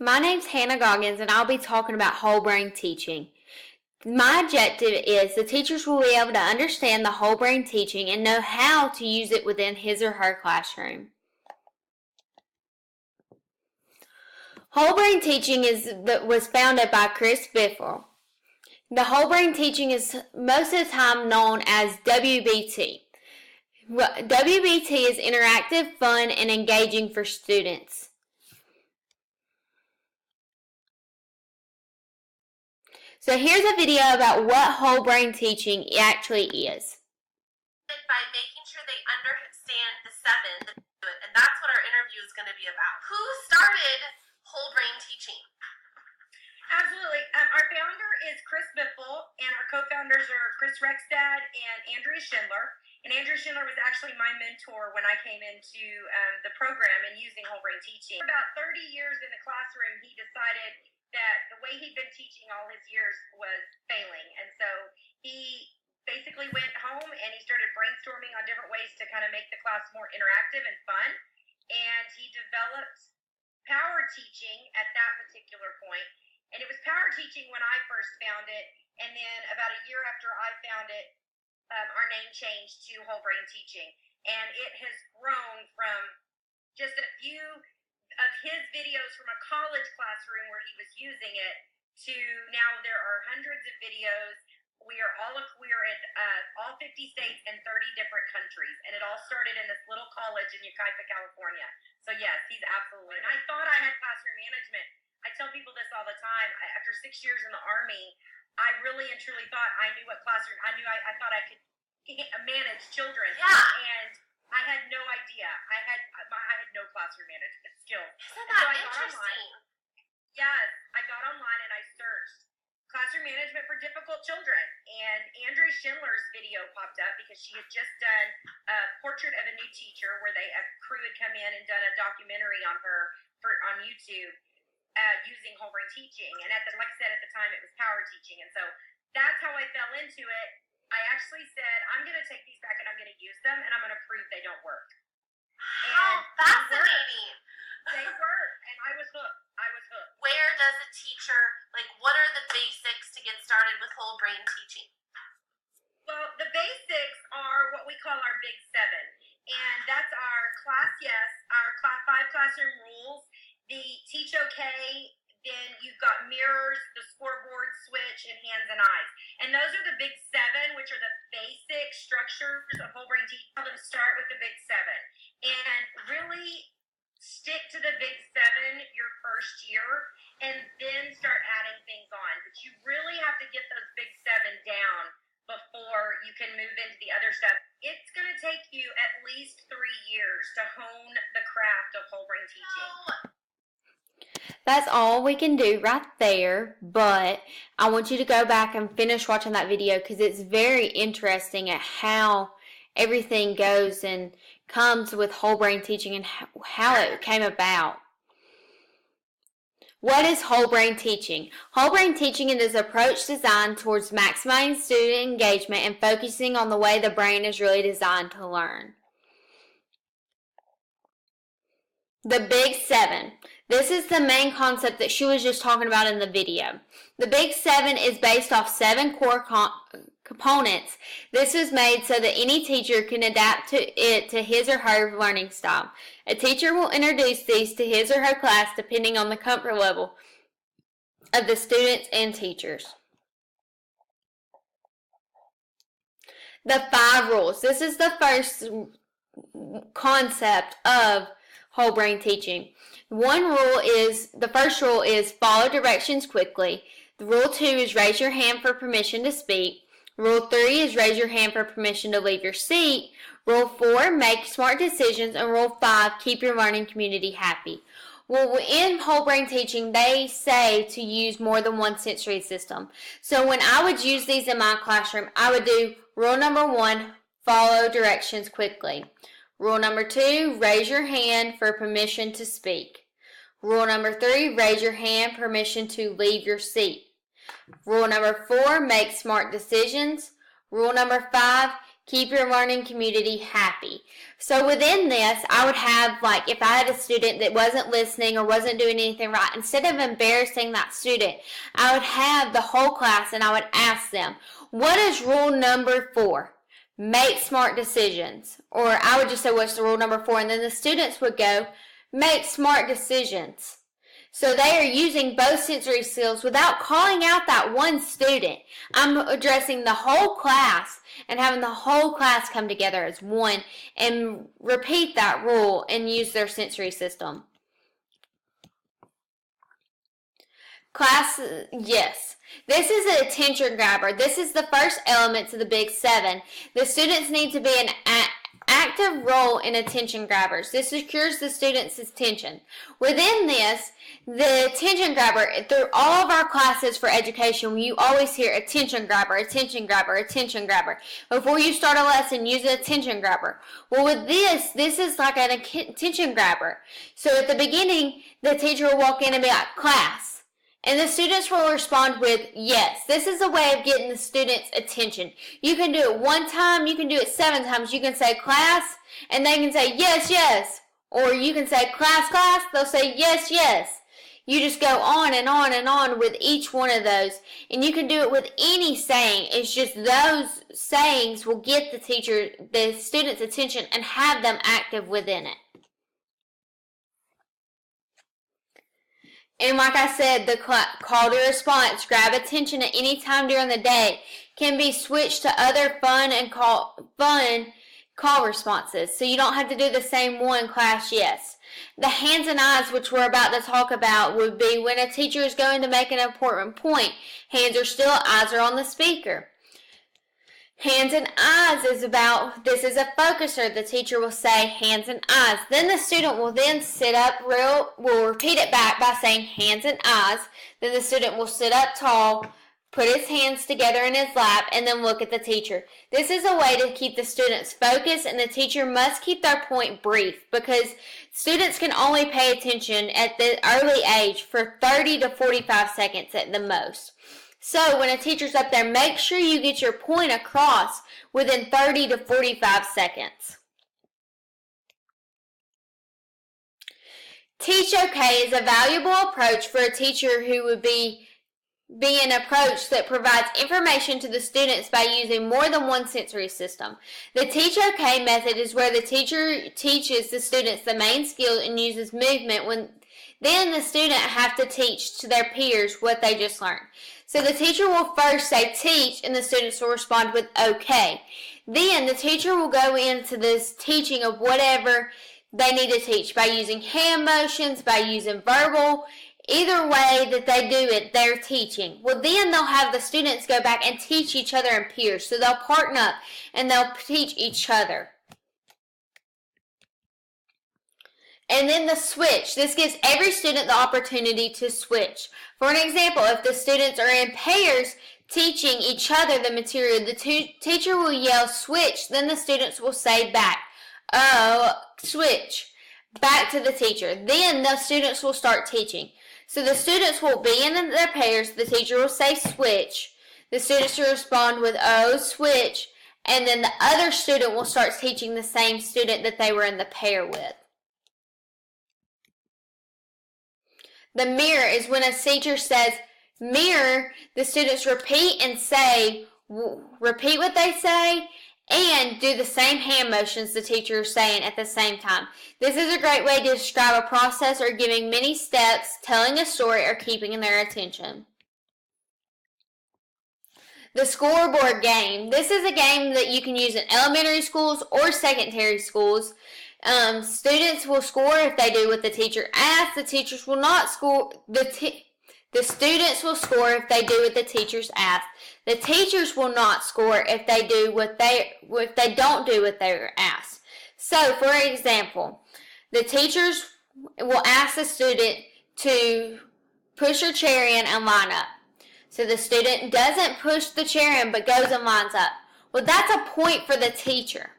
My name's Hannah Goggins, and I'll be talking about whole brain teaching. My objective is the teachers will be able to understand the whole brain teaching and know how to use it within his or her classroom. Whole brain teaching was founded by Chris Biffle. The whole brain teaching is most of the time known as WBT. WBT is interactive, fun, and engaging for students. So here's a video about what whole brain teaching actually is. By making sure they understand the 7, and that's what our interview is going to be about. Who started whole brain teaching? Absolutely. Our founder is Chris Biffle, and our co-founders are Chris Rekstad and Andrea Schindler. And Andrea Schindler was actually my mentor when I came into the program and using whole brain teaching. About 30 years in the classroom, he decided that the way he'd been teaching all his years was failing. And so he basically went home and he started brainstorming on different ways to kind of make the class more interactive and fun. And he developed power teaching at that particular point. And it was power teaching when I first found it. And then about a year after I found it, our name changed to whole brain teaching. And it has grown from just a few of his videos from a college classroom where he was using it to now there are hundreds of videos. We are in all 50 states and 30 different countries, and it all started in this little college in Yucaipa, California. So yes, he's absolutely. And I thought I had classroom management. I tell people this all the time. After 6 years in the Army, I really and truly thought I knew what classroom. I thought I could manage children. Yeah. And I had no idea. I had no classroom management skills. Isn't that interesting? Yes, I got online and I searched classroom management for difficult children, and Andrea Schindler's video popped up because she had just done a portrait of a new teacher where a crew had come in and done a documentary on her on YouTube using whole brain teaching. And like I said, at the time it was power teaching, and so that's how I fell into it. I actually said, I'm going to take these back and I'm going to use them and I'm going to prove they don't work. How fascinating. They work, and I was hooked. Where does a teacher, what are the basics to get started with whole brain teaching? Well, the basics are what we call our Big 7. And that's our class yes, our 5 classroom rules, the teach okay, then you've got mirrors, the scoreboard, switch, and hands and eyes. And those are the Big 7, which are the basic structures of whole brain teaching. I'm going to start with the Big 7. And really stick to the Big 7 your first year, and then start adding things on. But you really have to get those Big 7 down before you can move into the other stuff. It's going to take you at least 3 years to hone the craft of whole brain teaching. That's all we can do right there, but I want you to go back and finish watching that video because it's very interesting at how everything goes and comes with whole brain teaching and how it came about. What is whole brain teaching? Whole brain teaching is an approach designed towards maximizing student engagement and focusing on the way the brain is really designed to learn. The Big 7. This is the main concept that she was just talking about in the video. The Big 7 is based off 7 core components. This was made so that any teacher can adapt to his or her learning style. A teacher will introduce these to his or her class depending on the comfort level of the students and teachers. The 5 rules. This is the first concept of whole brain teaching. The first rule is follow directions quickly. The rule 2 is raise your hand for permission to speak. Rule 3 is raise your hand for permission to leave your seat. Rule 4, make smart decisions. And Rule 5, keep your learning community happy. Well, in whole brain teaching, they say to use more than one sensory system. So when I would use these in my classroom, I would do rule number 1, follow directions quickly. Rule number 2, raise your hand for permission to speak. Rule number 3, raise your hand for permission to leave your seat. Rule number 4, make smart decisions. Rule number 5, Keep your learning community happy. So within this, I would have, like, if I had a student that wasn't listening or wasn't doing anything right, instead of embarrassing that student, I would have the whole class and I would ask them, what is rule number 4? Make smart decisions. Or I would just say, what's the rule number 4? And then the students would go, make smart decisions. So they are using both sensory skills without calling out that one student. I'm addressing the whole class and having the whole class come together as one and repeat that rule and use their sensory system. Class, yes. This is an attention grabber. This is the first element to the Big 7. The students need to be an active role in attention grabbers. This secures the students' attention. Within this, the attention grabber, through all of our classes for education, you always hear attention grabber, attention grabber, attention grabber. Before you start a lesson, use an attention grabber. Well, with this is like an attention grabber. So at the beginning, the teacher will walk in and be like, class. And the students will respond with yes. This is a way of getting the students' attention. You can do it 1 time, you can do it 7 times. You can say class, and they can say yes, yes. Or you can say class, class, they'll say yes, yes. You just go on and on and on with each one of those. And you can do it with any saying. It's just those sayings will get the students' attention and have them active within it. And like I said, the call to response, grab attention at any time during the day, can be switched to other fun call responses. So you don't have to do the same one, class, yes. The hands and eyes, which we're about to talk about, would be when a teacher is going to make an important point. Hands are still, eyes are on the speaker. Hands and eyes is about, this is a focuser. The teacher will say hands and eyes. Then the student will then sit up will repeat it back by saying hands and eyes. Then the student will sit up tall, put his hands together in his lap, and then look at the teacher. This is a way to keep the students focused, and the teacher must keep their point brief because students can only pay attention at the early age for 30 to 45 seconds at the most. So when a teacher's up there, make sure you get your point across within 30 to 45 seconds. Teach okay is a valuable approach for a teacher who would be an approach that provides information to the students by using more than one sensory system. The Teach Okay method is where the teacher teaches the students the main skill and uses movement then the student have to teach to their peers what they just learned. So the teacher will first say teach and the students will respond with okay. Then the teacher will go into this teaching of whatever they need to teach by using hand motions, by using verbal. Either way that they do it, they're teaching. Well, then they'll have the students go back and teach each other in peers. So they'll partner up and they'll teach each other. And then the switch. This gives every student the opportunity to switch. For an example, if the students are in pairs teaching each other the material, the teacher will yell switch, then the students will say back, oh, switch, back to the teacher. Then the students will start teaching. So the students will be in their pairs, the teacher will say switch, the students will respond with oh, switch, and then the other student will start teaching the same student that they were in the pair with. The mirror is when a teacher says mirror, the students repeat what they say and do the same hand motions the teacher is saying at the same time. This is a great way to describe a process or giving many steps, telling a story, or keeping their attention. The scoreboard game. This is a game that you can use in elementary schools or secondary schools. Students will score if they do what the teacher asks. The teachers will not score. The students will score if they do what the teachers ask. The teachers will not score if they don't do what they're asked. So, for example, the teachers will ask the student to push your chair in and line up. So the student doesn't push the chair in but goes and lines up. Well, that's a point for the teacher.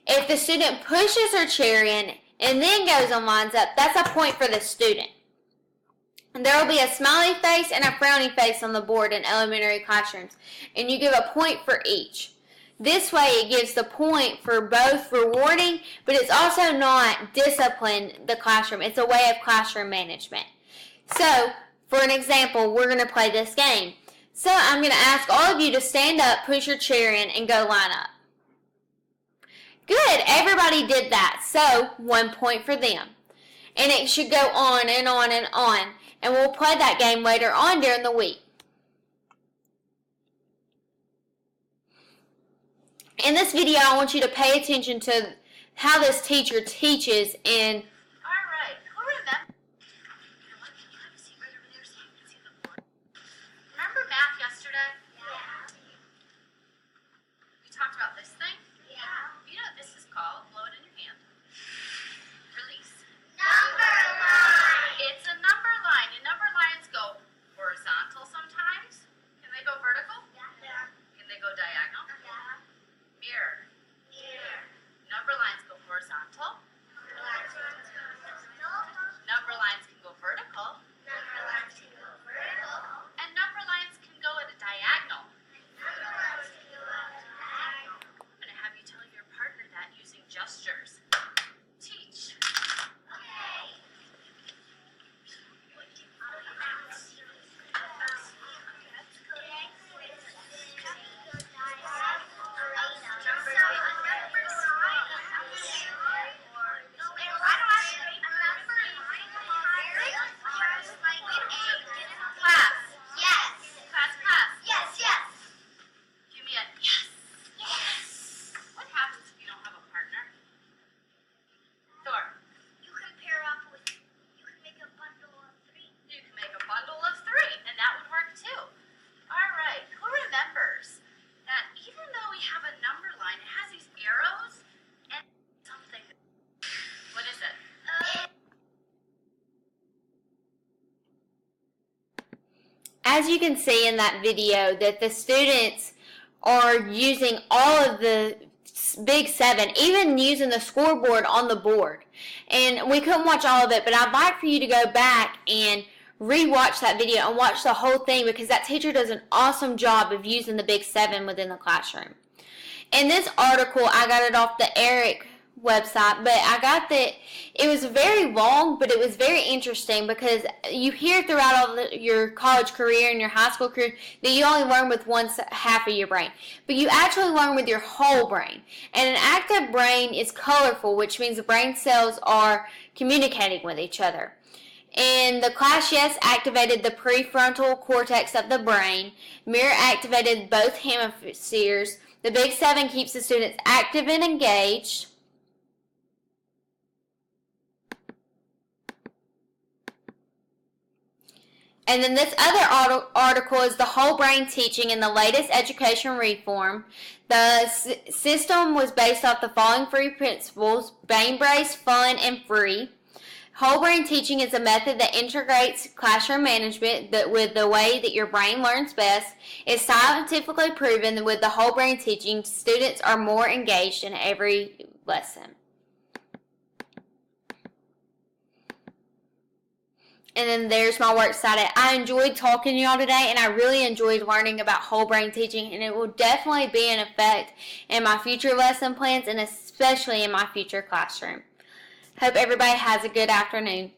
If the student pushes her chair in and then goes and lines up, that's a point for the student. And there will be a smiley face and a frowny face on the board in elementary classrooms, and you give a point for each. This way it gives the point for both rewarding, but it's also not discipline the classroom. It's a way of classroom management. So, for an example, we're going to play this game. So I'm going to ask all of you to stand up, push your chair in, and go line up. Good, everybody did that. So, 1 point for them. And it should go on and on and on. And we'll play that game later on during the week. In this video, I want you to pay attention to how this teacher teaches and All right, who remembers? See right over there so you can see the board. Remember math yesterday? Yeah. We talked about this thing? Yeah. You know what this is called? Blow it in your hand. Release. Number line. It's a number line. And number lines go horizontal sometimes. Can they go vertical? Yeah. Can they go diagonal? Yeah. Mirror. Number lines go horizontal. Number lines can go vertical. And number lines can go at a diagonal. I'm going to have you tell your partner that using gestures. Teach. Give me a yes. What happens if you don't have a partner? Thor. You can make a bundle of three, and that would work too. All right, who remembers that even though we have a number line, it has these arrows and something. What is it? as you can see in that video that the students are using all of the Big 7, even using the scoreboard on the board. And we couldn't watch all of it, but I'd like for you to go back and re-watch that video and watch the whole thing because that teacher does an awesome job of using the Big 7 within the classroom. In this article, I got it off the ERIC website, but I got that it was very long, but it was very interesting because you hear throughout all your college career and your high school career that you only learn with one half of your brain, but you actually learn with your whole brain. And an active brain is colorful, which means the brain cells are communicating with each other. And the Class Yes activated the prefrontal cortex of the brain. Mirror activated both hemispheres. The Big 7 keeps the students active and engaged. And then this other article is the whole brain teaching in the latest education reform. The system was based off the following 3 principles: brain-based, fun, and free. Whole brain teaching is a method that integrates classroom management with the way that your brain learns best. It's scientifically proven that with the whole brain teaching, students are more engaged in every lesson. And then there's my works cited. I enjoyed talking to y'all today, and I really enjoyed learning about whole brain teaching, and it will definitely be in effect in my future lesson plans and especially in my future classroom. Hope everybody has a good afternoon.